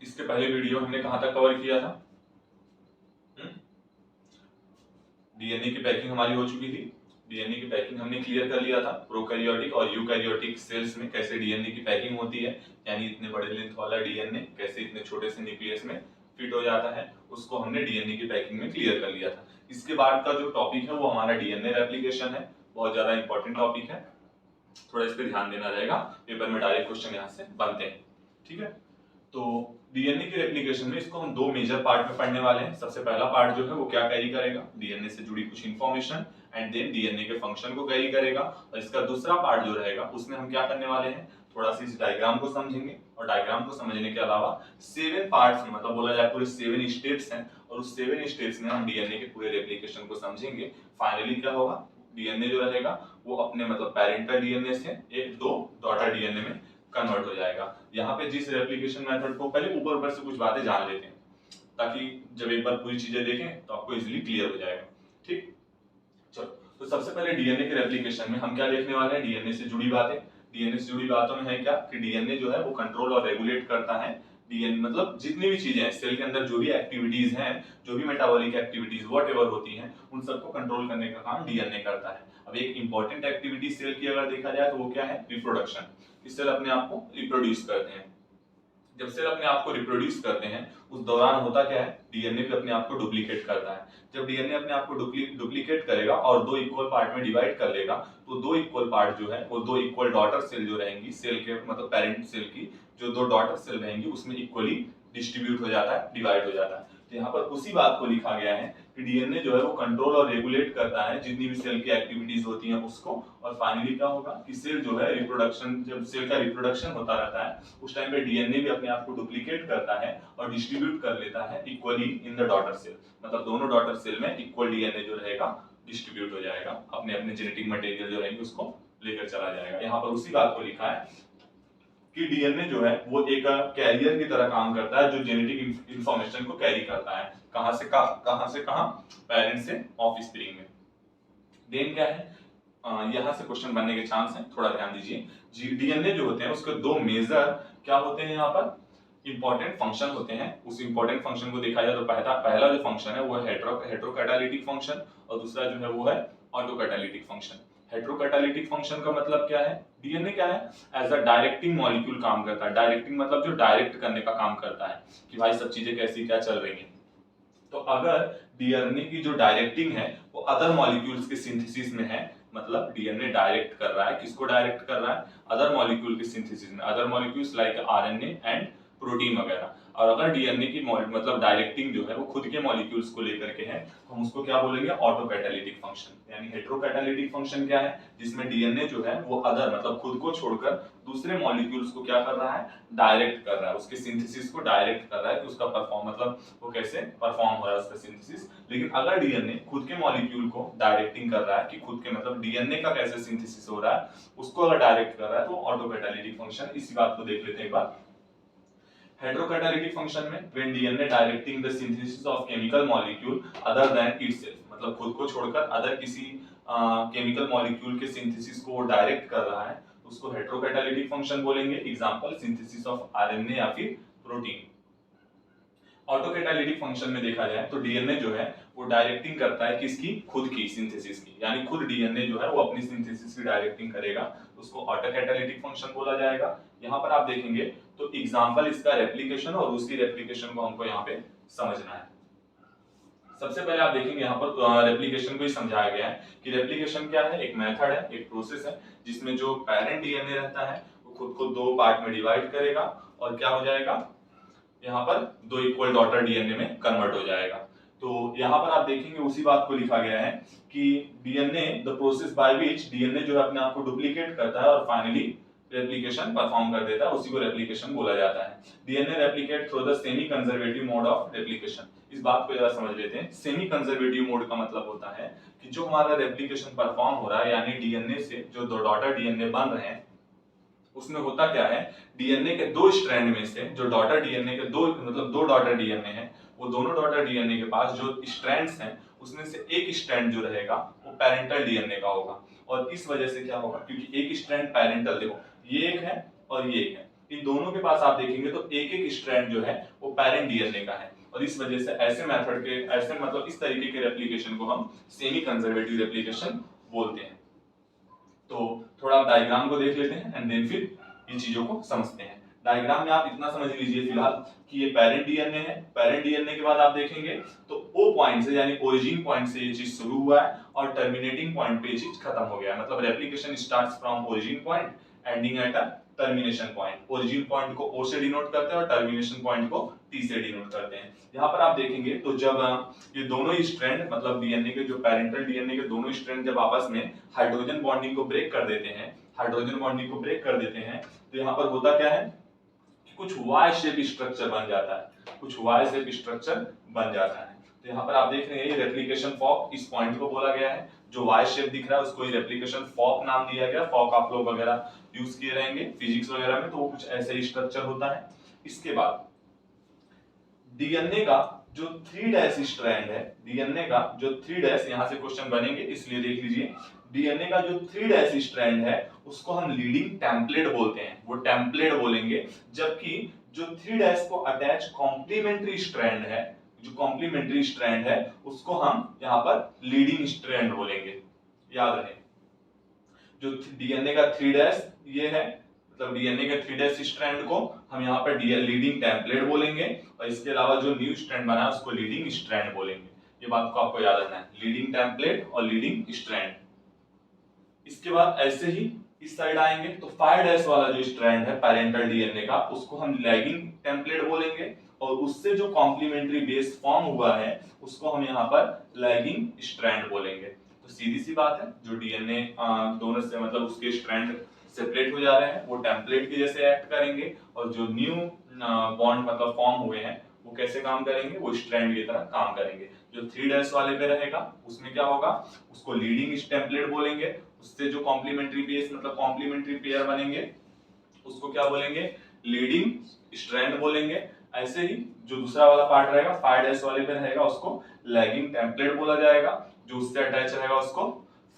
इसके पहले वीडियो हमने कहाँ तक कवर किया था? डीएनए की पैकिंग हमारी हो चुकी थी। डीएनए की पैकिंग हमने क्लियर कर लिया था। प्रोकैरियोटिक और यूकैरियोटिक सेल्स में कैसे डीएनए की पैकिंग होती है, यानी इतने बड़े लेंथ वाला डीएनए कैसे इतने छोटे से न्यूक्लियस में फिट हो जाता है, उसको हमने डीएनए की पैकिंग में क्लियर कर लिया था। इसके बाद का जो टॉपिक है वो हमारा डीएनए रेप्लिकेशन है। बहुत ज्यादा इंपॉर्टेंट टॉपिक है, थोड़ा इस पर ध्यान देना रहेगा, पेपर में डायरेक्ट क्वेश्चन यहाँ से बनते हैं। ठीक है, तो डीएनए की रेप्लिकेशन में इसको हम दो मेजर पार्ट में पढ़ने वाले हैं। सबसे पहला पार्ट जो है वो क्या कैरी करेगा, डीएनए से जुड़ी कुछ इंफॉर्मेशन एंड देन डीएनए के फंक्शन को कैरी करेगा। और इसका दूसरा पार्ट जो रहेगा उसमें हम क्या करने वाले हैं, थोड़ा सा इस डायग्राम को समझेंगे, और डायग्राम को समझने के अलावा 7 पार्ट्स में, मतलब बोला जाए पूरे 7 स्टेप्स हैं, और उस 7 स्टेप्स में हम डीएनए के पूरे रेप्लिकेशन को समझेंगे। फाइनली क्या होगा, डीएनए जो रहेगा वो अपने मतलब पेरेंटल डीएनए से एक दो डॉटर डीएनए में कन्वर्ट हो जाएगा। यहाँ पे जिस रेप्लिकेशन मेथड को पहले ऊपर से कुछ बातें जान लेते हैं, ताकि जब एक बार पूरी चीजें देखें तो आपको इजीली क्लियर हो जाएगा। ठीक, चलो, तो सबसे पहले डीएनए के रेप्लिकेशन में हम क्या देखने वाले हैं, डीएनए से जुड़ी बातें। डीएनए से जुड़ी बातों में है क्या कि डीएनए जो है वो कंट्रोल और रेगुलेट करता है। डीएनए मतलब जितनी भी चीजें हैं सेल के अंदर, जो भी एक्टिविटीज हैं, जो भी मेटाबॉलिक एक्टिविटीज व्हाटएवर होती हैं, उन सबको कंट्रोल करने का काम डीएनए करता है। अब एक इंपॉर्टेंट एक्टिविटी सेल की अगर देखा जाए तो वो क्या है, रिप्रोडक्शन। सेल अपने आप को रिप्रोड्यूस करते हैं। जब सेल अपने आप को रिप्रोड्यूस करते हैं उस दौरान होता क्या है, डीएनए भी अपने आप को डुप्लीकेट करता है। जब डीएनए अपने आप को डुप्लीकेट करेगा और दो इक्वल पार्ट में डिवाइड कर लेगा, तो दो इक्वल पार्ट जो है वो दो इक्वल डॉटर सेल जो रहेंगी सेल के मतलब पेरेंट सेल की, जो दो डॉटर सेल रहेंगी उसमें इक्वली डिस्ट्रीब्यूट हो जाता है, डिवाइड हो जाता है। तो यहाँ पर उसी बात को लिखा गया है कि डीएनए जो है वो कंट्रोल और रेगुलेट करता है जितनी भी सेल की एक्टिविटीज होती हैं उसको। और फाइनली क्या होगा कि सेल जो है रिप्रोडक्शन, जब सेल का रिप्रोडक्शन होता रहता है उस टाइम पे डीएनए भी अपने आप को डुप्लीकेट करता है और डिस्ट्रीब्यूट कर लेता है equally in the daughter cell. मतलब दोनों डॉटर सेल में इक्वल डीएनए जो रहेगा डिस्ट्रीब्यूट हो जाएगा, अपने अपने जेनेटिक मटेरियल जो रहेंगे उसको लेकर चला जाएगा। यहाँ पर उसी बात को लिखा है कि डीएनए जो है वो एक कैरियर की तरह काम करता है जो जेनेटिक इंफॉर्मेशन को कैरी करता है, कहां से कहां, पेरेंट से ऑफ स्प्रिंग में। देन क्या है, यहाँ से क्वेश्चन बनने के चांस हैं, थोड़ा ध्यान दीजिए। डीएनए जो होते हैं उसके दो मेजर क्या होते हैं, यहाँ पर इंपॉर्टेंट फंक्शन होते हैं। उस इंपॉर्टेंट फंक्शन को देखा जाए तो पहला जो फंक्शन है वो है हेट्रोकैटालिटिक फंक्शन, और दूसरा जो है वो है ऑटोकैटालिटिक फंक्शन। हेट्रोकैटालिटिक फंक्शन का मतलब क्या है, डीएनए क्या है, एज अ डायरेक्टिंग मॉलिक्यूल काम करता है। डायरेक्टिंग मतलब जो डायरेक्ट करने का काम करता है कि भाई सब चीजें कैसी क्या चल रही हैं। तो अगर डीएनए की जो डायरेक्टिंग है वो अदर मॉलिक्यूल्स के सिंथेसिस में है, मतलब डीएनए डायरेक्ट कर रहा है, किसको डायरेक्ट कर रहा है, अदर मॉलिक्यूल के सिंथेसिस में, other molecules like RNA and protein वगैरह। और अगर डीएनए की मतलब डायरेक्टिंग जो है वो खुद के मॉलिक्यूल्स को लेकर के है, तो हम उसको क्या बोलेंगे, ऑटोकैटालिटिक फंक्शन। यानी हेट्रोकैटालिटिक फंक्शन क्या है, जिसमें डीएनए जो है वो अदर मतलब खुद को छोड़कर दूसरे मॉलिक्यूल्स को क्या कर रहा है, डायरेक्ट कर रहा है, उसके सिंथेसिस को डायरेक्ट कर रहा है कि उसका परफॉर्म मतलब वो कैसे परफॉर्म हो रहा है उसका सिंथेसिस। लेकिन अगर डीएनए खुद के मॉलिक्यूल को डायरेक्टिंग कर रहा है कि खुद के मतलब डीएनए का कैसे सिंथेसिस हो रहा है उसको अगर डायरेक्ट कर रहा है तो ऑटोकैटालिटिक फंक्शन। इसी बात को देख लेते हैं एक बार। हेट्रोकैटालिटिक फंक्शन में when DNA directing the synthesis of chemical molecule other than itself, मतलब खुद को छोड़कर अदर किसी केमिकल मॉलिक्यूल के सिंथेसिस को डायरेक्ट कर रहा है, उसको हेट्रोकैटालिटिक फंक्शन बोलेंगे। एग्जांपल सिंथेसिस ऑफ आरएनए या फिर प्रोटीन। ऑटोकैटालिटिक फंक्शन में देखा जाए तो डीएनए जो है वो डायरेक्टिंग करता है किसकी, खुद की सिंथेसिस की, यानी खुद डीएनए जो है वो अपनी सिंथेसिस की डायरेक्टिंग करेगा, उसको ऑटोकैटालिटिक फंक्शन बोला जाएगा। यहाँ पर आप देखेंगे तो एग्जांपल इसका रेप्लिकेशन, और उसकी रेप्लिकेशन को हमको यहाँ पे समझना है। सबसे पहले आप देखेंगे यहाँ पर रेप्लिकेशन को ही समझाया गया है कि रेप्लिकेशन क्या है, एक मेथड है, एक प्रोसेस है जिसमें जो पेरेंट डीएनए रहता है वो खुद को दो पार्ट में डिवाइड करेगा और क्या हो जाएगा, यहाँ पर दो इक्वल डॉटर डीएनए में कन्वर्ट हो जाएगा। तो यहाँ पर आप देखेंगे उसी बात को लिखा गया है कि DNA the process by which DNA जो है अपने आप को डुप्लीकेट करता है और फाइनली रेप्लिकेशन परफॉर्म कर देता है, उसी को रेप्लिकेशन बोला जाता है। DNA replicate through the semi conservative mode of replication. इस बात को जरा समझ लेते हैं। सेमी कंजर्वेटिव मोड का मतलब होता है कि जो हमारा रेप्लिकेशन परफॉर्म हो रहा है, यानी डीएनए से जो दो डॉटर डीएनए बन रहे हैं उसमें होता क्या है, डीएनए के दो स्ट्रैंड में से जो डॉटर डीएनए के दो मतलब दो डॉटर डीएनए हैं, वो दोनों डॉटर डीएनए के पास जो स्ट्रैंड्स हैं उसमें से एक स्ट्रैंड जो रहेगा वो पेरेंटल डीएनए का होगा। और इस वजह से क्या होगा, क्योंकि एक स्ट्रैंड पेरेंटल, देखो ये एक है और ये एक है, इन दोनों के पास आप देखेंगे तो एक एक स्ट्रैंड जो है वो पेरेंट डीएनए का है, और इस वजह से ऐसे मेथड के ऐसे मतलब इस तरीके के रेप्लिकेशन को हम सेमी कंजर्वेटिव रेप्लिकेशन बोलते हैं। तो थोड़ा आप डायग्राम को देख लेते हैं एंड देन फिर ये चीजों को समझते हैं। डायग्राम में आप इतना समझ लीजिए फिलहाल कि ये पेरेंट डीएनए है। पेरेंट डीएनए के बाद आप देखेंगे तो ओ पॉइंट से यानी ओरिजिन पॉइंट से ये चीज शुरू हुआ है और टर्मिनेटिंग पॉइंट पे ये चीज खत्म हो गया है। मतलब replication starts from origin point ending at a termination point. Origin point को ओ से डिनोट करते हैं और टर्मिनेशन पॉइंट को टी से डिनोट करते हैं। यहाँ पर आप देखेंगे तो जब ये दोनों ही स्ट्रैंड मतलब डीएनए के जो पेरेंटल डीएनए के दोनों स्ट्रैंड जब आपस में हाइड्रोजन बॉन्डिंग को ब्रेक कर देते हैं, हाइड्रोजन बॉन्डिंग को ब्रेक कर देते हैं, तो यहाँ पर होता क्या है कि कुछ वाई शेप स्ट्रक्चर बन जाता है, कुछ वाई शेप स्ट्रक्चर बन जाता है। तो यहाँ पर आप देख रहे हैं ये रेप्लिकेशन फॉर्क इस पॉइंट को बोला गया है। जो वाई शेप दिख रहा है उसको ही रेप्लिकेशन फॉर्क नाम दिया गया। फॉर्क आप लोग वगैरह यूज किए रहेंगे फिजिक्स वगैरह में, तो वो कुछ ऐसा ही स्ट्रक्चर होता है। इसके बाद डीएनए का जो 3' स्ट्रैंड है, डीएनए का जो 3' यहां से क्वेश्चन बनेंगे इसलिए देख लीजिए। डीएनए का जो 3' स्ट्रैंड है उसको हम लीडिंग टेम्पलेट बोलते हैं, वो टेम्पलेट बोलेंगे। जबकि जो 3' को अटैच कॉम्प्लीमेंट्री स्ट्रैंड है, जो कॉम्प्लीमेंट्री स्ट्रैंड है उसको हम यहाँ पर लीडिंग स्ट्रैंड बोलेंगे। याद रहे जो डीएनए का 3' ये है, मतलब डीएनए के 3' स्ट्रैंड को हम यहाँ पर लीडिंग टेम्पलेट बोलेंगे, और इसके अलावा जो न्यू स्ट्रैंड बना है उसको लीडिंग स्ट्रैंड बोलेंगे। ये बात को आपको याद रखना है, लीडिंग टेम्पलेट और लीडिंग स्ट्रैंड। इसके बाद ऐसे ही इस साइड आएंगे तो 5' वाला जो स्ट्रैंड है पेरेंटल डीएनए का उसको हम लैगिंग टेम्पलेट बोलेंगे, और उससे जो कॉम्प्लीमेंट्री बेस फॉर्म हुआ है उसको हम यहाँ पर लैगिंग स्ट्रैंड बोलेंगे। तो सीधी सी बात है, जो डीएनए दोनों से मतलब उसके स्ट्रैंड सेपरेट हो जा रहे हैं वो टेम्पलेट के जैसे एक्ट करेंगे, और जो न्यू बॉन्ड मतलब फॉर्म हुए हैं वो कैसे काम करेंगे, वो स्ट्रैंड की तरह काम करेंगे। जो 3' वाले पे रहेगा उसमें क्या होगा, उसको लीडिंग टेम्पलेट बोलेंगे। उससे जो कॉम्प्लीमेंट्री बेस मतलब कॉम्प्लीमेंट्री पेयर बनेंगे उसको क्या बोलेंगे, लीडिंग स्ट्रैंड बोलेंगे। ऐसे ही जो दूसरा वाला पार्ट रहेगा 5' वाले पे रहेगा उसको लैगिंग टेम्पलेट बोला जाएगा। जो उससे अटैच रहेगा उसको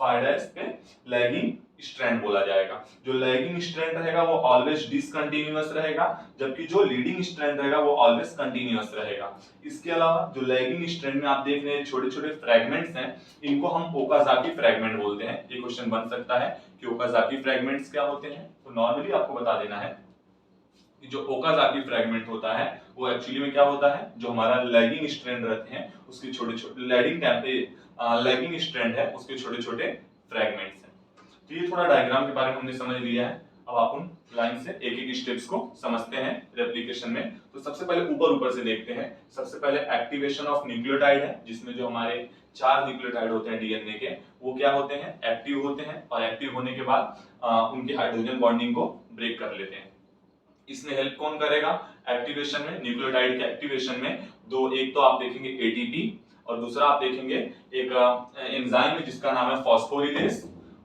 5' पे लैगिंग स्ट्रैंड बोला जाएगा। जो लैगिंग स्ट्रैंड रहेगा वो ऑलवेज डिसकंटीन्यूअस रहेगा, जबकि जो लीडिंग स्ट्रैंड रहेगा वो ऑलवेज कंटीन्यूअस रहेगा। इसके अलावा जो लैगिंग स्ट्रैंड में आप देख रहे हैं छोटे छोटे फ्रेगमेंट्स हैं, इनको हम ओकाजाकी फ्रेगमेंट बोलते हैं। ये क्वेश्चन बन सकता है कि ओकाजाकी फ्रेगमेंट्स क्या होते हैं, तो नॉर्मली आपको बता देना है कि जो ओकाजाकी फ्रेगमेंट होता है वो एक्चुअली में क्या होता है, जो हमारा लैगिंग स्ट्रैंड रहते हैं उसके छोटे छोटे लैगिंग स्ट्रैंड है उसके छोटे छोटे फ्रेगमेंट्स हैं। तो ये थोड़ा डायग्राम के बारे में हमने समझ लिया है। अब आप उन लाइन से एक एक स्टेप्स को समझते हैं रेप्लिकेशन में। तो सबसे पहले ऊपर से देखते हैं। सबसे पहले एक्टिवेशन ऑफ न्यूक्लियोटाइड है, जिसमें जो हमारे 4 न्यूक्लियोटाइड होते हैं डीएनए के, वो क्या होते हैं, एक्टिव होते हैं, और एक्टिव होने के बाद उनकी हाइड्रोजन बॉन्डिंग को ब्रेक कर लेते हैं। इसमें हेल्प कौन करेगा एक्टिवेशन में, न्यूक्लियोटाइड के एक्टिवेशन में? दो, एक तो आप देखेंगे एटीपी और दूसरा आप देखेंगे एक एंजाइम है जिसका नाम है फॉस्फोरिलेज,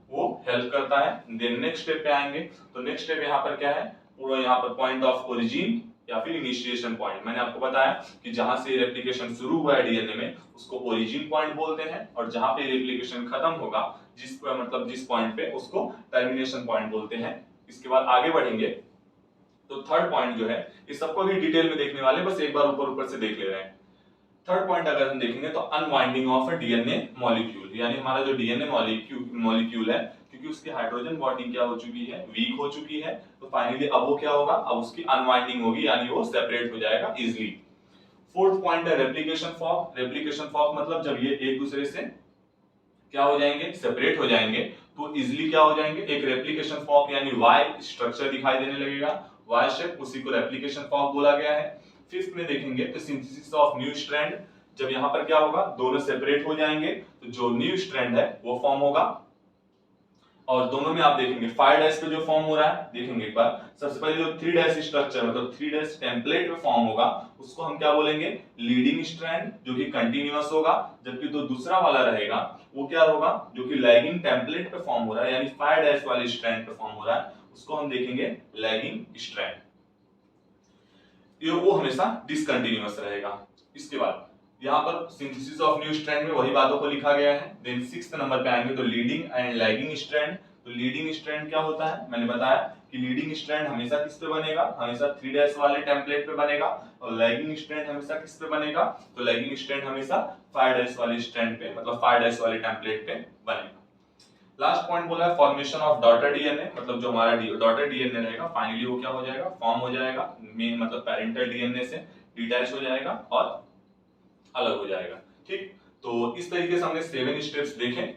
वो हेल्प करता है। देन नेक्स्ट स्टेप पे आएंगे तो नेक्स्ट स्टेप यहाँ पर क्या है, पूरा यहाँ पर पॉइंट ऑफ ओरिजिन या फिर इनिशिएशन पॉइंट। मैंने आपको बताया कि जहां से रेप्लिकेशन शुरू हुआ है डीएनए में उसको ओरिजिन पॉइंट बोलते हैं, और जहां पे रेप्लिकेशन खत्म होगा जिस पॉइंट पे उसको टर्मिनेशन पॉइंट बोलते हैं। इसके बाद आगे बढ़ेंगे तो थर्ड पॉइंट जो है, इस सबको भी डिटेल में देखने वाले, बस एक बार ऊपर से देख ले रहे हैं। थर्ड पॉइंट अगर हम देखेंगे तो unwinding of a DNA molecule, यानी हमारा जो डीएनए मॉलिक्यूल है, क्योंकि उसकी हाइड्रोजन बॉन्डिंग क्या हो चुकी है, वीक हो चुकी है, तो फाइनली अब वो क्या होगा, अब उसकी अनवाइंडिंग होगी, यानी वो सेपरेट हो जाएगा इजिली। फोर्थ पॉइंट है रेप्लिकेशन फॉर्क। रेप्लिकेशन फॉर्क मतलब जब ये एक दूसरे से क्या हो जाएंगे, सेपरेट हो जाएंगे, तो इजिली क्या हो जाएंगे, एक रेप्लिकेशन फॉर्क यानी वाई स्ट्रक्चर दिखाई देने लगेगा, वाई शेप, उसी को रेप्लिकेशन फॉर्क बोला गया है। फिफ्थ में देखेंगे तो सिंथेसिस ऑफ न्यू स्ट्रैंड। जब यहाँ पर क्या होगा, दोनों सेपरेट हो जाएंगे तो जो न्यू स्ट्रैंड है वो फॉर्म होगा, और दोनों में आप देखेंगे 5' पे जो फॉर्म हो रहा है, देखेंगे एक बार, सबसे पहले जो 3' स्ट्रक्चर मतलब 3' टेम्पलेट पे फॉर्म होगा उसको हम क्या बोलेंगे, लीडिंग स्ट्रैंड, जो कि कंटीन्यूअस होगा। जबकि जो दूसरा वाला रहेगा वो क्या होगा, जो कि लैगिंग टेम्पलेट पे फॉर्म हो रहा है, यानी 5' वाले स्ट्रैंड पे फॉर्म हो रहा है, उसको हम देखेंगे लैगिंग स्ट्रैंड, ये वो हमेशा डिसकंटीन्यूअस रहेगा। इसके बाद यहाँ पर सिंथेसिस ऑफ न्यू स्ट्रैंड में वही बातों को लिखा गया है। देन 6th नंबर पे आएंगे तो लीडिंग एंड लैगिंग स्ट्रैंड। तो लीडिंग स्ट्रैंड क्या होता है, मैंने बताया कि लीडिंग स्ट्रैंड हमेशा किस पे बनेगा, हमेशा 3 डैश वाले टेम्पलेट पे बनेगा, और लैगिंग स्ट्रैंड हमेशा किस पे बनेगा, तो लैगिंग स्ट्रैंड हमेशा 5 डैश वाले स्ट्रैंड पे, मतलब 5 डैश वाले टेम्पलेट पे बनेगा। लास्ट पॉइंट बोला है फॉर्मेशन ऑफ डॉटर डीएनए, मतलब जो हमारा डॉटर डीएनए रहेगा फाइनली वो क्या हो जाएगा, फॉर्म हो जाएगा, मेन मतलब पेरेंटल डीएनए से डिटैच हो जाएगा और अलग हो जाएगा। ठीक, तो इस तरीके से हमने 7 स्टेप्स देखे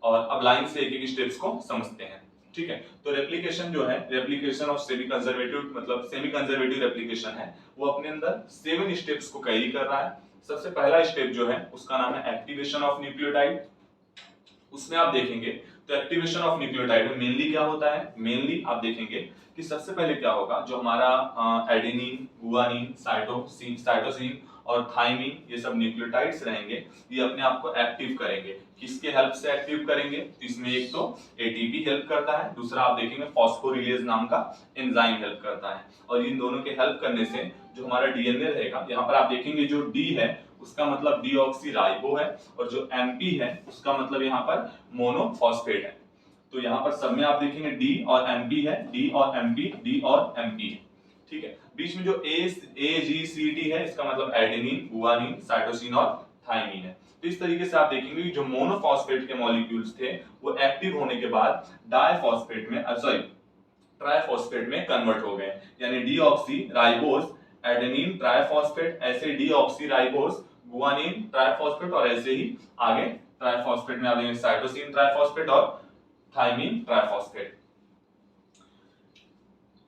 और अब लाइन से एक एक स्टेप्स को समझते हैं। ठीक है, तो रेप्लिकेशन जो है, रेप्लिकेशन ऑफ सेमी कंजर्वेटिव, मतलब सेमी कंजर्वेटिव रेप्लिकेशन है, वो अपने अंदर 7 स्टेप्स को कैरी कर रहा है। सबसे पहला स्टेप जो है उसका नाम है एक्टिवेशन ऑफ न्यूक्लियोटाइड। उसमें आप देखेंगे तो एक्टिवेशन ऑफ न्यूक्लियोटाइड में मेनली क्या होता है, मेनली आप देखेंगे कि सबसे पहले क्या होगा, जो हमारा एडेनिन, गुआनिन, साइटोसिन और थाइमिन, ये सब न्यूक्लियोटाइड्स रहेंगे, ये अपने आप को एक्टिव करेंगे। किसके हेल्प से एक्टिव करेंगे, इसमें एक तो एटीपी हेल्प करता है, दूसरा आप देखेंगे फॉस्फोरिलेज नाम का एंजाइम हेल्प करता है, और इन दोनों के हेल्प करने से जो हमारा डीएनए रहेगा, यहाँ पर आप देखेंगे जो डी है उसका मतलब डीऑक्सीराइबो है, और जो एमपी है उसका मतलब यहाँ पर मोनोफॉस्फेट है। तो यहाँ पर सब में आप देखेंगे डी और एमपी है, डी और एमपी, डी और एमपी है। ठीक है, बीच में जो ए जी सी टी है इसका मतलब एडेनिन, गुआनिन, साइटोसिन और थाइमिन है। तो इस तरीके से आप देखेंगे कि जो मोनोफॉस्फेट के मॉलिक्यूल्स थे वो एक्टिव होने के बाद डाइफॉस्फेट में ट्राइफॉस्फेट में कन्वर्ट हो गए, यानी डीऑक्सी राइबोज एडेनिन ट्राइफॉस्फेट, ऐसे डीऑक्सी राइबोज गुआनिन ट्राइफॉस्फेट, और ऐसे ही आगे ट्राइफॉस्फेट में आ जाएंगे साइटोसिन ट्राइफॉस्फेट और थाइमिन ट्राइफॉस्फेट।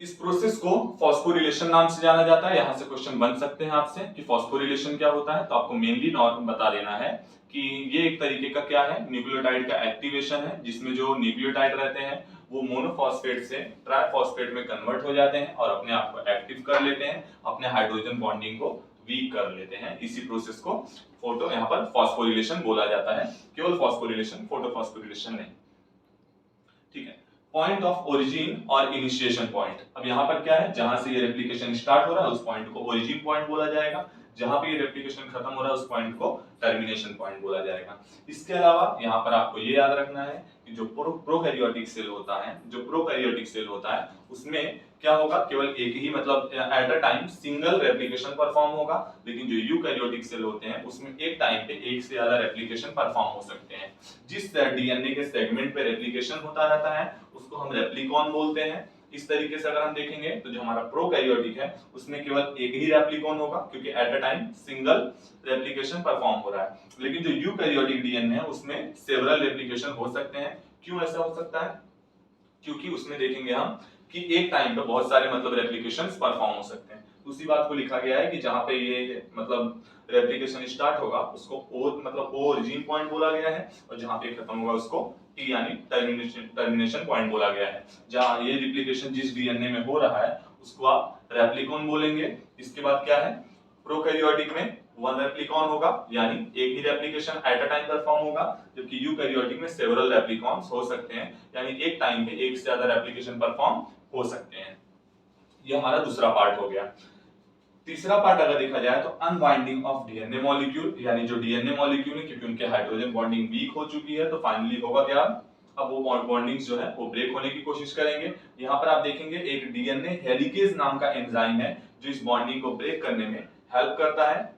इस प्रोसेस को फॉस्फोरिलेशन नाम से जाना जाता है। यहां से क्वेश्चन बन सकते हैं आपसे कि फॉस्फोरिलेशन क्या होता है, तो आपको मेनली बता देना है कि ये एक तरीके का क्या है, न्यूक्लियोटाइड का एक्टिवेशन है, जिसमें जो न्यूक्लियोटाइड रहते हैं वो मोनोफॉस्फेट से ट्राइफॉस्फेट में कन्वर्ट हो जाते हैं और अपने आप को एक्टिव कर लेते हैं, अपने हाइड्रोजन बॉन्डिंग को वीक कर लेते हैं। इसी प्रोसेस को यहाँ पर फॉस्फोरिलेशन बोला जाता है, केवल फॉस्फोरिलेशन, फोटोफॉस्फोरिलेशन नहीं। ठीक है, पॉइंट ऑफ ओरिजिन और इनिशिएशन पॉइंट। अब यहाँ पर क्या है, जहां से ये रेप्लिकेशन स्टार्ट हो रहा है उस पॉइंट को ओरिजिन पॉइंट बोला जाएगा, जहां पे ये रेप्लिकेशन खत्म हो रहा है उस पॉइंट को टर्मिनेशन पॉइंट बोला जाएगा। इसके अलावा यहाँ पर आपको ये याद रखना है कि जो प्रोकैरियोटिक सेल होता है, जो प्रोकैरियोटिक सेल होता है उसमें क्या होगा, केवल एक ही मतलब eight a time single replication perform होगा, लेकिन जो यूकैरियोटिक सेल होते हैं उसमें एक टाइम पे एक से ज्यादा रेप्लिकेशन परफॉर्म हो सकते हैं। जिस डीएनए के सेगमेंट पे रेप्लिकेशन होता रहता है उसको हम रेप्लिकॉन बोलते हैं। इस तरीके से अगर हम देखेंगे तो जो हमारा प्रोकैरियोटिक है उसमें केवल एक ही रेप्लिकॉन होगा, क्योंकि eight a time single replication perform हो रहा है। लेकिन जो यूकैरियोटिक डीएनए है उसमें सेवरल रेप्लिकेशन हो सकते हैं। क्यों ऐसा हो सकता है, क्योंकि उसमें देखेंगे हम कि एक टाइम पे बहुत सारे मतलब रेप्लिकेशंस परफॉर्म हो सकते हैं। उसी बात को लिखा गया है कि जहां पे ये मतलब रेप्लिकेशन स्टार्ट होगा उसको ओ मतलब ओ ओरिजिन पॉइंट बोला गया है, और जहां पे खत्म होगा उसको टी यानी टर्मिनेशन पॉइंट बोला गया है। जहां ये रेप्लिकेशन जिस डीएनए में हो रहा है उसको आप रेप्लिकॉन बोलेंगे। इसके बाद क्या है, प्रोकैरियोटिक में वन रेप्लिकॉन होगा, यानी एक ही replication at a time perform होगा, जबकि यूकैरियोटिक में सेवरल रेप्लिकॉन्स हो सकते हैं, यानी एक टाइम पे एक से ज्यादा रेप्लिकेशन परफॉर्म हो सकते हैं। ये हमारा दूसरा पार्ट हो गया। तीसरा पार्ट अगर देखा जाए तो अनबाइंडिंग ऑफ डीएनए मॉलिक्यूल, यानी जो डीएनए मॉलिक्यूल है क्योंकि उनके हाइड्रोजन बॉन्डिंग वीक हो चुकी है तो फाइनली होगा क्या, अब वो बॉन्डिंग्स जो है वो ब्रेक होने की कोशिश करेंगे। यहाँ पर आप देखेंगे एक डीएनए हेलिकेज नाम का एंजाइम है जो इस बॉन्डिंग को ब्रेक करने में हेल्प करता है,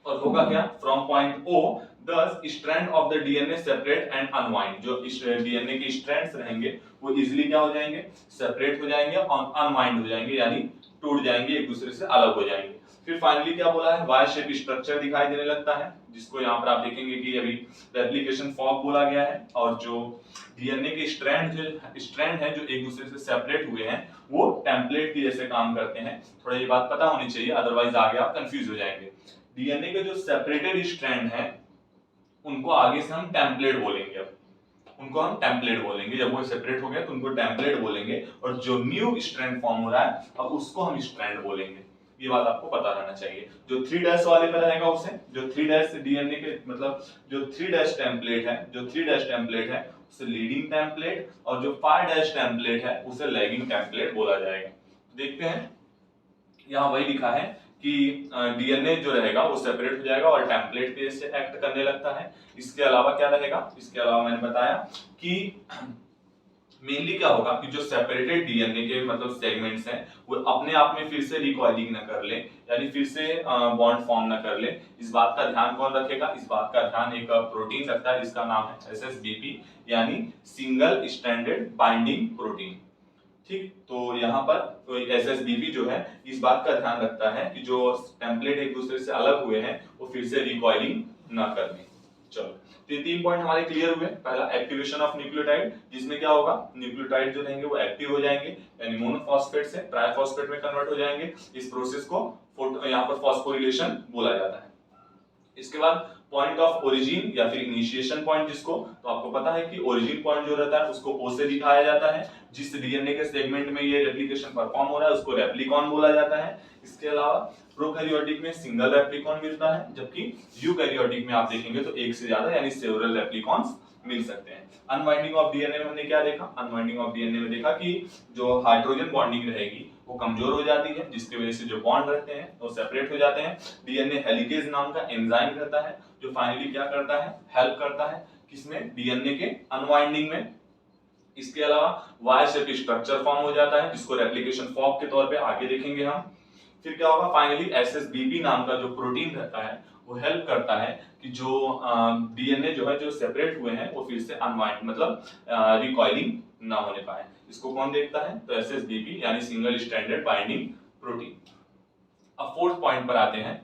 और होगा क्या, from point O thus strand of the DNA separate and unwind। जो डीएनए के स्ट्रैंड्स रहेंगे वो इजीली क्या हो जाएंगे, सेपरेट हो जाएंगे और अनवाइंड हो जाएंगे, यानी टूट जाएंगे, एक दूसरे से अलग हो जाएंगे। फिर फाइनली क्या बोला है, वाई शेप स्ट्रक्चर दिखाई देने लगता है, जिसको यहाँ पर आप देखेंगे कि अभी रेप्लिकेशन फॉर्क बोला गया है, और जो डीएनए के स्ट्रैंड है जो एक दूसरे से सेपरेट हुए हैं वो टेम्पलेट की जैसे काम करते हैं। थोड़ा ये बात पता होनी चाहिए, अदरवाइज आगे आप कंफ्यूज हो जाएंगे। डीएनए के जो सेपरेटेड स्ट्रैंड है उनको आगे से हम टेम्पलेट बोलेंगे। अब उनको हम टेम्पलेट बोलेंगे, जब वो सेपरेट हो गए तो उनको टेम्पलेट बोलेंगे, और जो न्यू स्ट्रैंड फॉर्म हो रहा है अब उसको हम स्ट्रैंड बोलेंगे। ये बात आपको पता रहना चाहिए। जो 3 डैश वाले पे रहेगा उसे, जो 3 डैश डीएनए के मतलब जो 3 डैश टेम्पलेट है, जो 3 डैश टेम्पलेट है उसे लीडिंग टेम्पलेट, और जो 5 डैश टेम्पलेट है उसे लैगिंग टेम्पलेट बोला जाएगा। देखते हैं यहाँ वही लिखा है कि डीएनए जो रहेगा वो सेपरेट हो जाएगा और टेम्पलेट पे से एक्ट करने लगता है। इसके अलावा क्या रहेगा, इसके अलावा मैंने बताया कि मेनली क्या होगा कि जो सेपरेटेड डीएनए के मतलब सेगमेंट्स हैं वो अपने आप में फिर से रिकॉइलिंग ना कर ले, यानी फिर से बॉन्ड फॉर्म ना कर ले। इस बात का ध्यान कौन रखेगा? इस बात का ध्यान एक प्रोटीन रखता है जिसका नाम है एसएसबीपी, यानी सिंगल स्ट्रैंडेड बाइंडिंग प्रोटीन। ठीक, तो यहाँ पर एसएसबीपी जो है इस बात का ध्यान रखता है कि जो टेम्पलेट एक दूसरे से अलग हुए हैं वो फिर से रिकॉइलिंग ना कर लें। चलो, तो ये 3 पॉइंट हमारे क्लियर हुए। पहला एक्टिवेशन ऑफ न्यूक्लियोटाइड, जिसमें क्या होगा, न्यूक्लियोटाइड जो रहेंगे वो एक्टिव हो जाएंगे, यानी मोनोफॉस्फेट से ट्राइफॉस्फेट में कन्वर्ट हो जाएंगे। इस प्रोसेस को यहाँ पर फॉस्फोरिलेशन बोला जाता है। इसके बाद पॉइंट ऑफ ओरिजिन या फिर इनिशिएशन पॉइंट जिसको, तो आपको पता है कि ओरिजिन पॉइंट जो रहता है उसको ओ से दिखाया जाता है। जिस डीएनए के सेगमेंट में ये रेप्लिकेशन परफॉर्म हो रहा है उसको रेप्लिकॉन बोला जाता है। इसके अलावा प्रोकैरियोटिक में सिंगल रेप्लिकॉन मिलता है, जबकि यूकैरियोटिक में आप देखेंगे तो एक से ज्यादा यानी सेवरल रेप्लिकॉन्स मिल सकते हैं। अनवाइंडिंग ऑफ डीएनए में हमने क्या देखा? अनवाइंडिंग ऑफ डीएनए में देखा कि जो हाइड्रोजन बॉन्डिंग रहेगी वो कमजोर हो जाती है, जिसकी वजह से जो बॉन्ड रहते हैं वो सेपरेट हो जाते हैं। डीएनए हेलिकेज नाम का एंजाइम रहता है जो फाइनली क्या करता है, हेल्प करता है किसमें? डीएनए के अनवाइंडिंग में। इसके अलावा वाई शेप स्ट्रक्चर फॉर्म हो जाता है जिसको रेप्लिकेशन फॉर्क के तौर पे आगे देखेंगे हम। फिर क्या होगा? फाइनली एसएसबीपी नाम का जो प्रोटीन रहता है वो हेल्प करता है कि जो डीएनए जो है जो सेपरेट हुए हैं वो फिर से अनवाइंड मतलब रिकॉइलिंग ना होने पाए। इसको कौन देखता है? तो एसएसबीपी यानी सिंगल स्ट्रैंडेड बाइंडिंग प्रोटीन। अब फोर्थ पॉइंट पर आते हैं।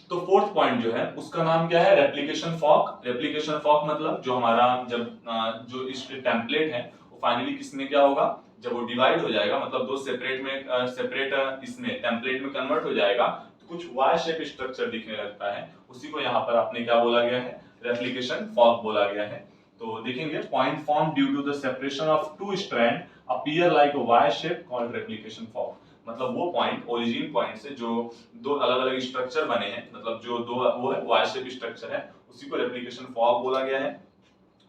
तो फोर्थ पॉइंट जो है उसका नाम क्या है? Replication fork. रेप्लिकेशन फॉर्क मतलब जो हमारा जब जो इस टेम्पलेट है वो फाइनली किसमें क्या होगा, जब वो डिवाइड हो जाएगा मतलब दो सेपरेट इसमें टेम्पलेट में कन्वर्ट हो जाएगा तो कुछ वाई शेप स्ट्रक्चर दिखने लगता है। उसी को यहाँ पर आपने क्या बोला गया है? रेप्लिकेशन फॉर्क बोला गया है। तो देखेंगे point form due to the separation of two strand appear like a Y shape called replication fork. मतलब वो पॉइंट ओरिजिन पॉइंट से जो दो अलग अलग स्ट्रक्चर बने हैं, मतलब जो दो वो है वाई शेप स्ट्रक्चर है, उसी को रेप्लिकेशन फॉर्क बोला गया है।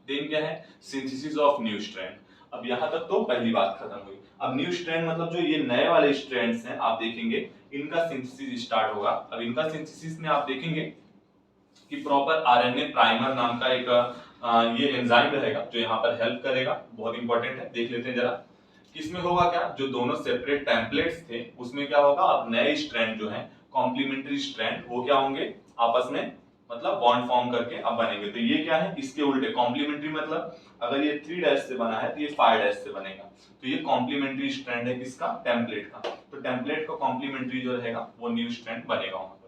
देन क्या है? Synthesis of new strand. अब यहाँ तक तो पहली बात खत्म हुई। अब न्यू स्ट्रैंड मतलब जो ये नए वाले स्ट्रैंड्स हैं आप देखेंगे इनका सिंथेसिस स्टार्ट होगा। अब इनका सिंथेसिस में आप देखेंगे कि प्रॉपर आरएनए प्राइमर नाम का एक ये एंजाइम रहेगा जो यहाँ पर हेल्प करेगा। बहुत इंपॉर्टेंट है, देख लेते हैं जरा। किसमें होगा क्या? जो दोनों सेपरेट टेम्पलेट्स थे उसमें क्या होगा, अब नए स्ट्रैंड जो है कॉम्प्लीमेंट्री स्ट्रैंड वो क्या होंगे, आपस में मतलब बॉन्ड फॉर्म करके अब बनेंगे। तो ये क्या है? इसके उल्टे कॉम्प्लीमेंट्री मतलब अगर ये 3 डैश से बना है तो ये 5 डैश से बनेगा। तो ये कॉम्प्लीमेंट्री स्ट्रैंड है किसका? टेम्पलेट का। तो टेम्पलेट का कॉम्प्लीमेंट्री जो रहेगा वो न्यू स्ट्रैंड बनेगा वहां पर।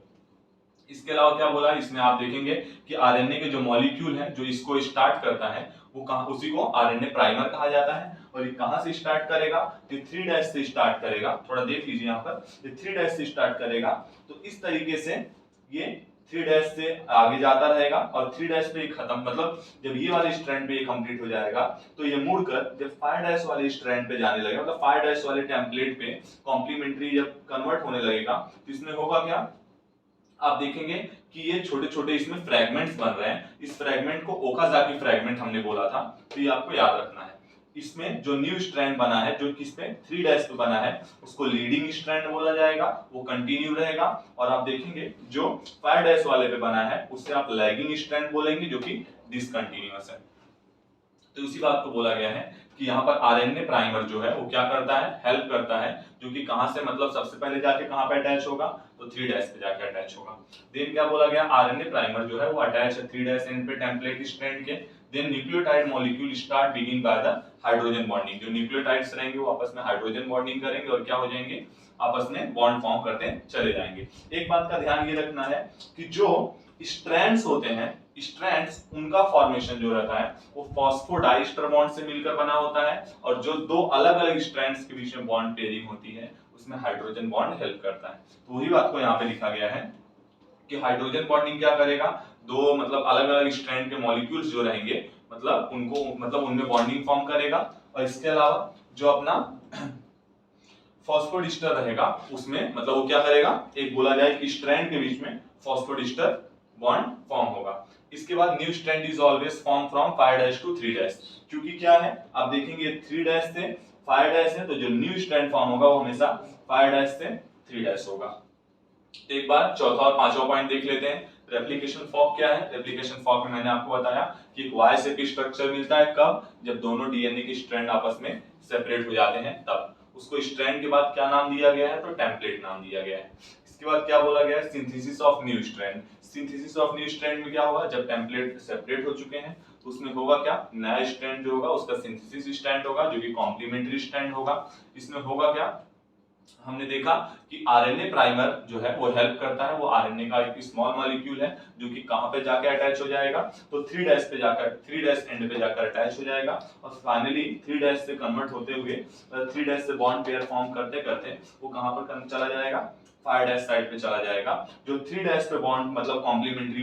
इसके अलावा क्या बोला इसमें आप देखेंगे कि आरएनए के जो मॉलिक्यूल है जो इसको स्टार्ट करता है वो कहां, उसी को आरएनए प्राइमर कहा जाता है। और ये कहां से स्टार्ट करेगा? ये 3 डैश से स्टार्ट करेगा। थोड़ा देख लीजिए यहाँ पर, ये 3 डैश से स्टार्ट करेगा। तो इस तरीके से ये 3 डैश से आगे जाता रहेगा और 3 डैश पे खत्म, मतलब जब ये वाले स्ट्रैंड पे ये कंप्लीट हो जाएगा तो ये मुड़कर जब 5 डैश वाले स्ट्रैंड पे जाने लगेगा, मतलब 5 डैश वाले टेम्पलेट पे कॉम्प्लीमेंट्री जब कन्वर्ट होने लगेगा तो इसमें होगा क्या, आप देखेंगे कि ये छोटे छोटे इसमें फ्रैगमेंट्स बन रहे हैं। इस फ्रैगमेंट को ओकाजाकी फ्रैगमेंट हमने बोला था, तो ये आपको याद रखना है। इसमें जो न्यू स्ट्रैंड बना है जो किस पे 3 डैश पे बना है उसको लीडिंग स्ट्रैंड बोला जाएगा, वो कंटिन्यू रहेगा। और आप देखेंगे जो 5 डैश वाले पे बना है उससे आप लैगिंग स्ट्रैंड बोलेंगे जो कि डिसकंटिन्यूअस है। तो उसी बात को बोला गया है कि यहाँ पर आरएनए प्राइमर जो है वो क्या करता है, हेल्प करता है, जो कि कहां से मतलब सबसे पहले जाके कहां पे अटैच होगा, तो 3 डैश पे जाके अटैच होगा। देन क्या बोला गया, आरएनए प्राइमर जो है वो अटैच है 3 डैश एंड पे टेम्पलेट स्ट्रैंड के। Then nucleotide molecule start begin by the hydrogen bonding. जो न्यूक्लियोटाइड्स रहेंगे वो आपस में हाइड्रोजन बॉन्डिंग करेंगे और क्या हो जाएंगे, आपस में बॉन्ड फॉर्म करते चले जाएंगे। एक बात का ध्यान ये रखना है कि जो स्ट्रैंड्स होते हैं, स्ट्रैंड्स उनका फॉर्मेशन जो रहता है वो फॉस्फोडाइस्टर बॉन्ड से मिलकर बना होता है, और जो दो अलग अलग स्ट्रैंड्स के बीच में बॉन्ड पेयरिंग होती है उसमें हाइड्रोजन बॉन्ड हेल्प करता है। तो वही बात को यहाँ पे लिखा गया है कि हाइड्रोजन बॉन्डिंग क्या करेगा, दो मतलब अलग अलग स्ट्रैंड के मॉलिक्यूल्स जो रहेंगे मतलब उनको मतलब उनमें बॉन्डिंग फॉर्म करेगा। और इसके अलावा जो अपना फॉस्फोडिस्टर रहेगा उसमें मतलब वो क्या करेगा, एक बोला जाए कि स्ट्रैंड के बीच में फॉस्फोडिस्टर बॉन्ड फॉर्म होगा। इसके बाद new strand is always form from 5 dash to 3 dash, क्योंकि क्या है आप देखेंगे 3 डैश से 5 डैश है तो जो न्यू स्ट्रैंड फॉर्म होगा वो हमेशा 5 डैश से 3 डैश होगा। तो एक बार चौथा और पांचवा पॉइंट देख लेते हैं। रेप्लिकेशन फॉर्क क्या है? रेप्लिकेशन फॉर्क में मैंने आपको बताया कि एक Y शेप स्ट्रक्चर मिलता है कब? जब दोनों डीएनए के स्ट्रैंड आपस में सेपरेट हो जाते हैं तब। उसको स्ट्रैंड के बाद क्या नाम दिया गया है? तो टेम्पलेट नाम दिया गया है। इसके बाद क्या बोला गया है? Synthesis of new strand. Synthesis of new strand में क्या होगा? जब टेम्पलेट सेपरेट हो चुके हैं तो उसमें होगा क्या? नया स्ट्रैंड जो होगा उसका सिंथेसिस स्ट्रैंड होगा जो कि कॉम्प्लीमेंट्री स्ट्रैंड होगा। इसमें होगा क्या? हमने देखा कि आरएनए प्राइमर जो है वो हेल्प करता है। वो आरएनए का एक स्मॉल मॉलिक्यूल है जो कि कहां पे जाके अटैच हो जाएगा? तो 3 डैश पे जाकर 3 डैश एंड पे जाकर अटैच हो जाएगा और फाइनली 3 डैश से कन्वर्ट होते हुए 3 डैश से बॉन्ड पेयर फॉर्म करते करते वो कहां पर चला जाएगा? 5 डैश साइड पे चला जाएगा। जो 3 डैश पे बॉन्ड मतलब कॉम्प्लीमेंट्री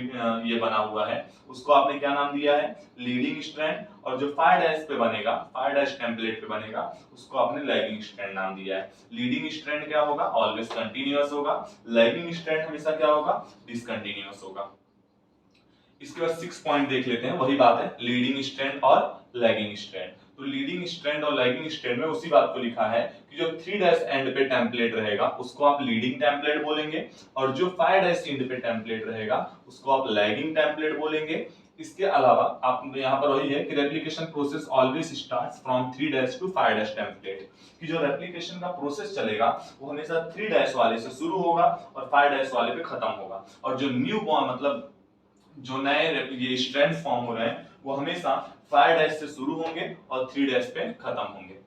ये बना हुआ है उसको आपने क्या नाम दिया है? Leading strand. और जो 5 डैश पे बनेगा 5 डैश टेम्पलेट पे बनेगा उसको आपने लैगिंग स्ट्रैंड नाम दिया है। लीडिंग स्ट्रैंड क्या होगा? ऑलवेज कंटीन्यूअस होगा। लैगिंग स्ट्रैंड हमेशा क्या होगा? डिसकंटीन्यूअस होगा। इसके बाद 6 पॉइंट देख लेते हैं। वही बात है लीडिंग स्ट्रैंड और लैगिंग स्ट्रैंड। तो लीडिंग स्ट्रैंड और लैगिंग स्ट्रैंड में उसी बात को लिखा है कि जो 3 डैश एंड पे टेम्पलेट रहेगा उसको आप लीडिंग टेम्पलेट बोलेंगे और जो 5 डैश एंड पे टेम्पलेट रहेगा उसको आप लैगिंग टेम्पलेट बोलेंगे। इसके अलावा आप यहाँ पर वही है कि replication process always starts from 3 dash to 5 dash template. कि जो रेप्लिकेशन का प्रोसेस चलेगा वो हमेशा 3 डैश वाले से शुरू होगा और 5 डैश वाले पे खत्म होगा। और जो न्यू बॉन्ड मतलब जो नए ये स्ट्रैंड फॉर्म हो रहे हैं वो हमेशा 5 डैश से शुरू होंगे और 3 डैश पे खत्म होंगे।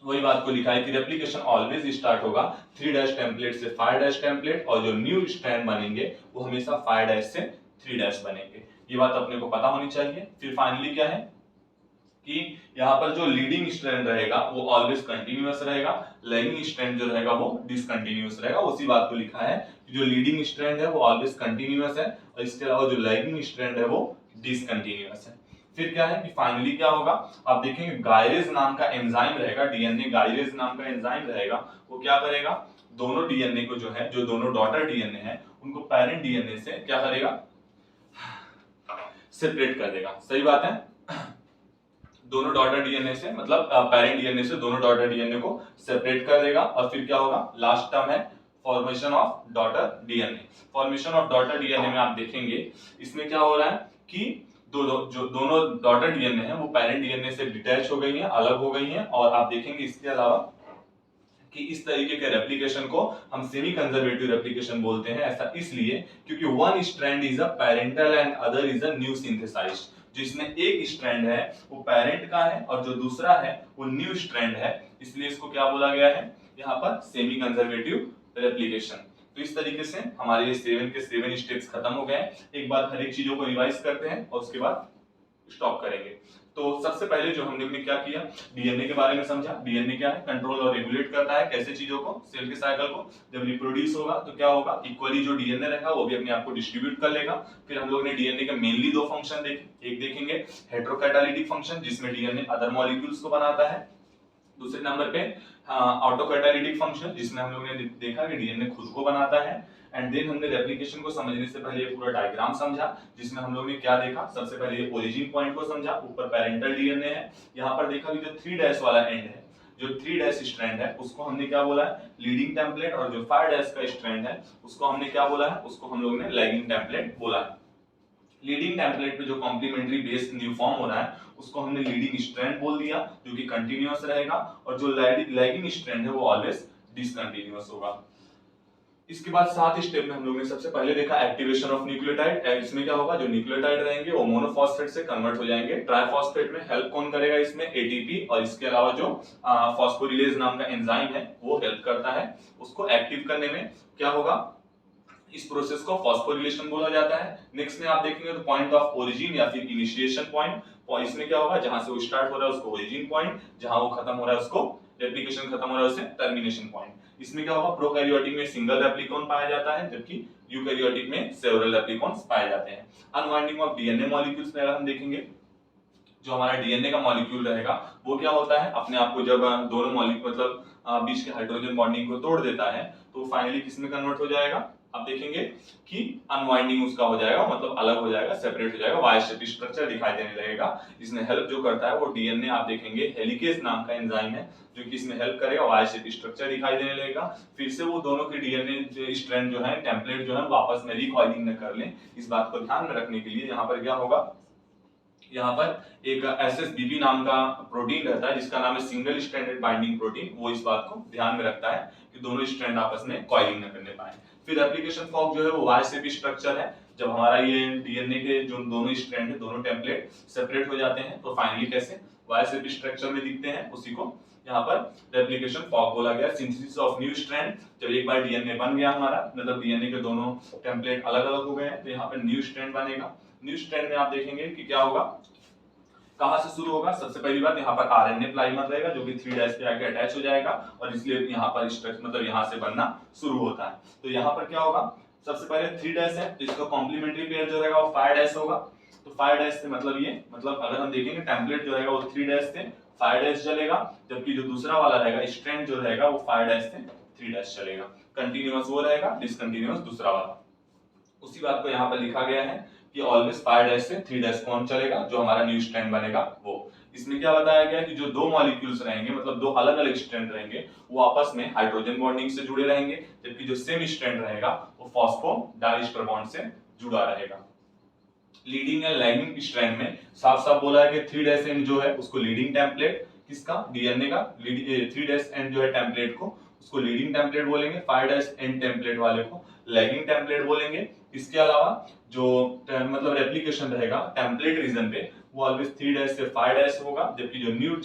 वही बात को लिखा है कि रेप्लिकेशन ऑलवेज स्टार्ट होगा 3 डैश टेम्पलेट से 5 डैश टेम्पलेट और जो न्यू स्ट्रैंड बनेंगे वो हमेशा 5 डैश से 3 डैश बनेंगे। ये बात अपने को पता होनी चाहिए। फिर फाइनली क्या है कि यहाँ पर जो लीडिंग स्ट्रैंड रहेगा वो ऑलवेज कंटीन्यूअस रहेगा। लैगिंग स्ट्रैंड जो रहेगा वो डिसकंटीन्यूअस रहेगा। उसी बात को लिखा है कि जो लीडिंग स्ट्रैंड है वो ऑलवेज कंटीन्यूअस है और इसके अलावा जो लैगिंग स्ट्रैंड है वो डिसकंटीन्यूअस है। फिर क्या है कि फाइनली क्या होगा? आप देखेंगे गायरेज नाम का एंजाइम रहेगा, डीएनए गायरेज नाम का एंजाइम रहेगा। वो क्या करेगा? दोनों डीएनए को जो है जो दोनों डॉटर डीएनए है उनको पेरेंट डीएनए से क्या करेगा? सेपरेट कर देगा। सही बात है। दोनों डॉटर डीएनए से मतलब पेरेंट डीएनए से दोनों डॉटर डीएनए को सेपरेट कर देगा और फिर क्या होगा? लास्ट टर्म है formation of daughter DNA. Formation of daughter DNA में आप देखेंगे इसमें क्या हो रहा है कि जो दोनों डॉटर डीएनए हैं वो पेरेंट डीएनए से डिटैच हो गई हैं, अलग हो गई हैं। और आप देखेंगे इसके अलावा कि इस तरीके के रेप्लिकेशन को हम सेमी कंजर्वेटिव रेप्लिकेशन बोलते हैं। ऐसा इसलिए क्योंकि one strand is a parental and other is a new synthesized. जिसमें एक स्ट्रैंड है वो पेरेंट का है और जो दूसरा है वो न्यू स्ट्रैंड है, इसलिए इसको क्या बोला गया है यहाँ पर? Semi conservative replication. तो इस तरीके से हमारे ये 7 के 7 स्टेप्स खत्म हो गए। एक बार हर एक चीजों को रिवाइज करते हैं और उसके बाद स्टॉप करेंगे। तो सबसे पहले जो हमने क्या किया? डीएनए के बारे में समझा। डीएनए क्या है? कंट्रोल और रेगुलेट करता है कैसे चीजों को? सेल के साइकिल को। जब रिप्रोड्यूस होगा तो क्या होगा? इक्वली जो डीएनए रहेगा वो भी अपने आप को डिस्ट्रीब्यूट कर लेगा। फिर हम लोग ने डीएनए के मेनली 2 फंक्शन देखे। एक देखेंगे हेटेरोकैटालिटिक फंक्शन जिसमें डीएनए अदर मॉलिक्यूल्स को बनाता है। दूसरे नंबर पे ऑटोकैटालिटिक फंक्शन जिसमें हम लोग ने देखा कि डीएनए खुद को बनाता है। एंड देन हमने रेप्लिकेशन को समझने से पहले ये पूरा डायग्राम समझा जिसमें हम लोग ने क्या देखा? सबसे पहले ये ओरिजिन पॉइंट को समझा। ऊपर पेरेंटल डीएनए है। यहाँ पर देखा कि जो 3 डैश वाला एंड है, जो 3 डैश स्ट्रैंड है उसको हमने क्या बोला है? Leading template. और जो 5 डैश का स्ट्रैंड है उसको हमने क्या बोला है? उसको हम लोग ने लैगिंग टेम्पलेट बोला है। लीडिंग टेम्पलेट पे जो कॉम्प्लीमेंट्री बेस न्यू फॉर्म हो रहा है उसको हमने लीडिंग स्ट्रैंड बोल दिया जो कि कंटीन्यूअस रहेगा। और जो लैगिंग स्ट्रैंड है वो ऑलवेज डिसकंटीन्यूअस होगा। इसके बाद 7 स्टेप में हम लोग ने सबसे पहले देखा एक्टिवेशन ऑफ न्यूक्लियोटाइड। इसमें क्या होगा? जो न्यूक्लियोटाइड रहेंगे वो मोनोफॉस्फेट से कन्वर्ट हो जाएंगे ट्राइफॉस्फेट में। हेल्प कौन करेगा इसमें? एटीपी। और इसके अलावा जो फॉस्फोरिलेज नाम का एंजाइम है वो हेल्प करता है उसको एक्टिव करने में। क्या होगा? इस प्रोसेस को फॉस्फोरिलेशन बोला जाता है। नेक्स्ट में आप देखेंगे तो पॉइंट ऑफ ओरिजिन या फिर इनिशिएशन पॉइंट। इसमें क्या होगा? जहां से वो स्टार्ट हो रहा है उसको ओरिजिन पॉइंट, जहां वो खत्म हो रहा है उसको रेप्लिकेशन खत्म हो रहा है उसे टर्मिनेशन पॉइंट। इसमें क्या होगा? प्रोकैरियोटिक में सिंगल रेप्लिकॉन पाया जाता है जबकि यूकैरियोटिक में सेवरल रेप्लिकॉन्स पाए जाते हैं। अनवाइंडिंग ऑफ डीएनए मॉलिक्यूल्स में अगर हम देखेंगे जो हमारा डीएनए का मॉलिक्यूल रहेगा वो क्या होता है? अपने आप को जब दोनों मॉलिक्यूल मतलब बीच के हाइड्रोजन बॉन्डिंग को तोड़ देता है तो फाइनली किसमें कन्वर्ट हो जाएगा? आप देखेंगे कि अनवाइंडिंग उसका हो जाएगा, मतलब अलग हो जाएगा, सेपरेट हो जाएगा, वाई शेप स्ट्रक्चर दिखाई देने लगेगा। इसमें हेल्प जो करता है वो डीएनए, आप देखेंगे हेलिकेज नाम का एंजाइम है जो कि इसमें हेल्प करेगा, वाई शेप स्ट्रक्चर दिखाई देने लगेगा। फिर से वो दोनों के डीएनए स्ट्रैंड जो है, टेम्पलेट जो है, वापस में रिकॉइलिंग न कर लें। इस बात को ध्यान में रखने के लिए यहाँ पर क्या होगा, यहाँ पर एक एसएसबीपी नाम का प्रोटीन रहता है जिसका नाम है सिंगल स्ट्रैंडेड बाइंडिंग प्रोटीन। वो इस बात को ध्यान में रखता है कि दोनों स्ट्रैंड आपस में कॉइलिंग न करने पाए। फिर एप्लीकेशन फॉर्क जो है वो वाई शेप स्ट्रक्चर है। जब हमारा ये डीएनए के जो दोनों स्ट्रैंड है, दोनों टेम्पलेट सेपरेट हो जाते हैं तो फाइनली कैसे वाई शेप स्ट्रक्चर में दिखते हैं, उसी को यहाँ पर रेप्लिकेशन फॉर्क बोला गया। सिंथेसिस ऑफ न्यू स्ट्रैंड, जब एक बार डीएनए बन गया हमारा, मतलब डीएनए के दोनों टेम्पलेट अलग अलग हो गए हैं, तो यहाँ पर न्यू स्ट्रैंड बनेगा। न्यू स्ट्रैंड में आप देखेंगे कि क्या होगा, कहां से शुरू होगा। सबसे पहली बात यहाँ पर आरएनए प्राइमर रहेगा जो कि 3' पे आके अटैच हो जाएगा और इसलिए यहाँ पर स्ट्रक्चर मतलब यहाँ से बनना शुरू होता है। तो यहाँ पर क्या होगा, सबसे पहले 3' है तो इसका कॉम्प्लीमेंट्री पेयर जो रहेगा वो 5' होगा। तो 5' से मतलब ये, मतलब अगर हम देखेंगे टेम्पलेट जो रहेगा वो 3' से 5' चलेगा, जबकि जो दूसरा वाला रहेगा स्ट्रैंड जो रहेगा वो 5' से 3' चलेगा। कंटिन्यूअस वो रहेगा, डिसकंटिन्यूअस दूसरा वाला। उसी बात को यहाँ पर लिखा गया है कि ऑलवेज 5' से 3' कौन चलेगा, जो हमारा न्यू स्ट्रैंड बनेगा वो। इसमें क्या बताया गया कि जो दो मॉलिक्यूल्स रहेंगे, मतलब दो अलग अलग स्ट्रैंड रहेंगे, वो आपस में हाइड्रोजन बॉन्डिंग से जुड़े रहेंगे, जबकि जो सेम स्ट्रैंड रहेगा वो फॉस्फो डाइस्टर बॉन्ड से जुड़ा रहेगा। लीडिंग एंड लैगिंग स्ट्रैंड में साफ साफ बोला है कि 3' एंड जो है उसको लीडिंग टेम्पलेट, किसका, डीएनए का 3' एंड जो है टेम्पलेट को उसको लीडिंग टेम्पलेट बोलेंगे, 5' एंड टेम्पलेट वाले को लैगिंग टेम्पलेट बोलेंगे। इसके अलावा जो मतलब रेप्लिकेशन रहेगा टेम्पलेट रीजन पे वो ऑलवेज 3' से 5' होगा, जबकि जो न्यू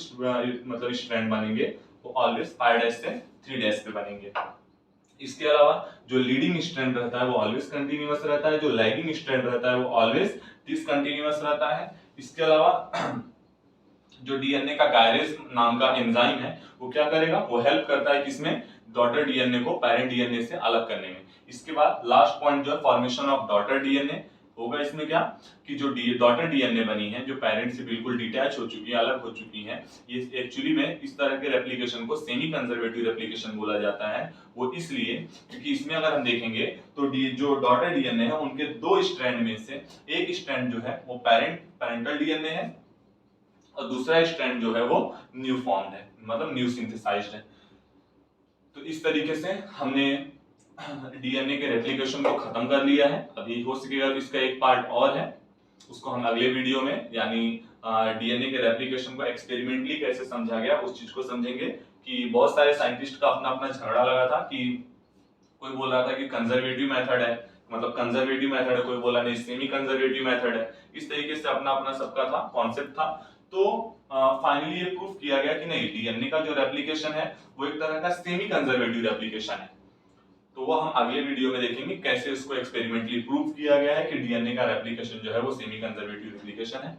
मतलब स्ट्रैंड बनेंगे वो ऑलवेज 5' से 3' पे बनेंगे। इसके अलावा जो लीडिंग स्ट्रैंड रहता है वो ऑलवेज कंटिन्यूअस रहता है, जो लैगिंग स्ट्रैंड रहता है वो ऑलवेज डिसकंटिन्यूअस रहता है। इसके अलावा जो डीएनए का गायरेज नाम का एंजाइम है वो क्या करेगा, वो हेल्प करता है किसमें, डॉटर डीएनए को पेरेंट डीएनए से अलग करने में। इसके बाद लास्ट पॉइंट जो है फॉर्मेशन ऑफ डॉटर डीएनए होगा। इसमें क्या कि जो डॉटर डीएनए बनी है, जो पेरेंट से बिल्कुल डिटैच हो चुकी है, अलग हो चुकी है, ये एक्चुअली में इस तरह के रेप्लिकेशन को सेमी कंजर्वेटिव रेप्लिकेशन बोला जाता है। वो इसलिए क्योंकि इसमें अगर हम देखेंगे तो जो डॉटर डीएनए है उनके दो स्ट्रैंड में से एक स्ट्रैंड जो है वो पेरेंटल डीएनए है और दूसरा स्ट्रैंड जो है वो न्यू फॉर्म्ड है, मतलब न्यू सिंथेसाइज्ड है। तो इस तरीके से हमने डीएनए के रेप्लिकेशन को खत्म कर लिया है। अभी हो सकेगा तो इसका एक पार्ट और है, उसको हम अगले वीडियो में, यानी डीएनए के रेप्लिकेशन को एक्सपेरिमेंटली कैसे समझा गया उस चीज को समझेंगे। कि बहुत सारे साइंटिस्ट का अपना अपना झगड़ा लगा था कि कोई बोल रहा था कि कंजर्वेटिव मेथड है, मतलब कंजर्वेटिव मेथड है, कोई बोला नहीं सेमी कंजर्वेटिव मेथड है। इस तरीके से अपना अपना सबका था कॉन्सेप्ट था। तो फाइनली ये प्रूफ किया गया कि नहीं, डीएनए का जो रेप्लिकेशन है वो एक तरह का सेमी कंजर्वेटिव रेप्लिकेशन है। तो वो हम अगले वीडियो में देखेंगे कैसे इसको एक्सपेरिमेंटली प्रूव किया गया है कि डीएनए का रेप्लिकेशन जो है वो सेमी कंजर्वेटिव रेप्लिकेशन है।